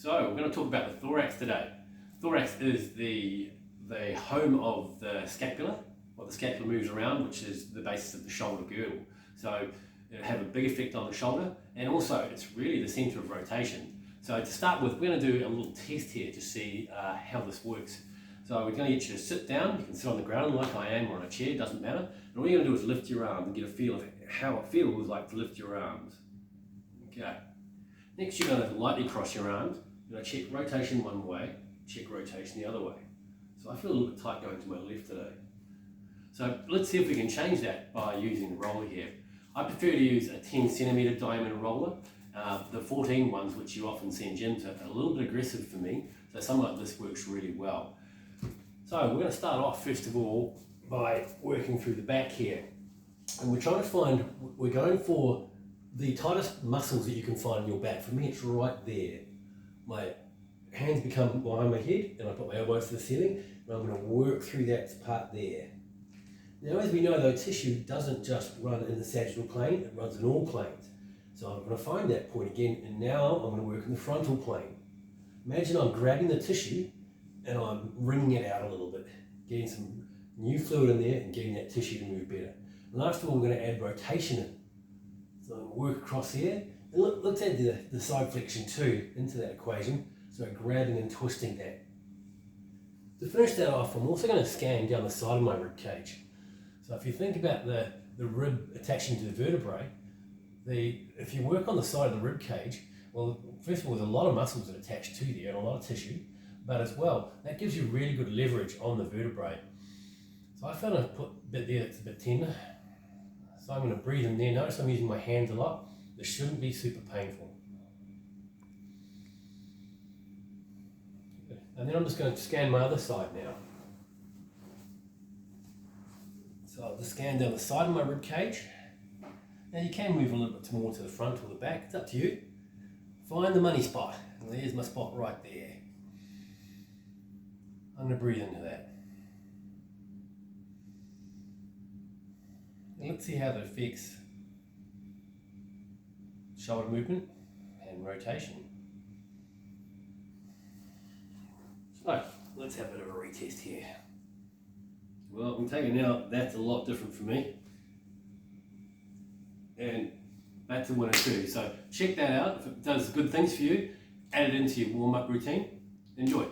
So we're going to talk about the thorax today. Thorax is the home of the scapula, what the scapula moves around, which is the basis of the shoulder girdle. So it'll have a big effect on the shoulder, and also it's really the center of rotation. So to start with, we're going to do a little test here to see how this works. So we're going to get you to sit down. You can sit on the ground like I am or on a chair, doesn't matter. And all you're going to do is lift your arms and get a feel of how it feels like to lift your arms. Okay. Next, you're going to lightly cross your arms. You're going to check rotation one way, check rotation the other way. So I feel a little bit tight going to my left today. So let's see if we can change that by using the roller here. I prefer to use a 10 centimeter diameter roller. The 14 ones, which you often see in gyms, are a little bit aggressive for me. So something like this works really well. So we're going to start off first of all by working through the back here. And we're going for the tightest muscles that you can find in your back. For me, it's right there. My hands become behind my head and I put my elbows to the ceiling, and I'm going to work through that part there. Now, as we know, though, tissue doesn't just run in the sagittal plane, it runs in all planes. So I'm going to find that point again, and now I'm going to work in the frontal plane. Imagine I'm grabbing the tissue and I'm wringing it out a little bit, getting some new fluid in there and getting that tissue to move better. And last of all, we're going to add rotation in. So I'm going to work across here, and let's add the side flexion too into that equation. So grabbing and twisting that. To finish that off, I'm also going to scan down the side of my rib cage. So if you think about the rib attaching to the vertebrae, if you work on the side of the rib cage, well, first of all, there's a lot of muscles that attach to there and a lot of tissue, but as well, that gives you really good leverage on the vertebrae. So I found I've put a bit there that's a bit tender. So I'm going to breathe in there. Notice I'm using my hands a lot. This shouldn't be super painful. And then I'm just going to scan my other side now. So I'll just scan down the side of my rib cage. Now you can move a little bit more to the front or the back, it's up to you. Find the money spot, and there's my spot right there. I'm going to breathe into that. And let's see how that affects shoulder movement and rotation. So let's have a bit of a retest here. Well, I'm taking out, that's a lot different for me. And that's a winner too. So check that out. If it does good things for you, add it into your warm-up routine. Enjoy.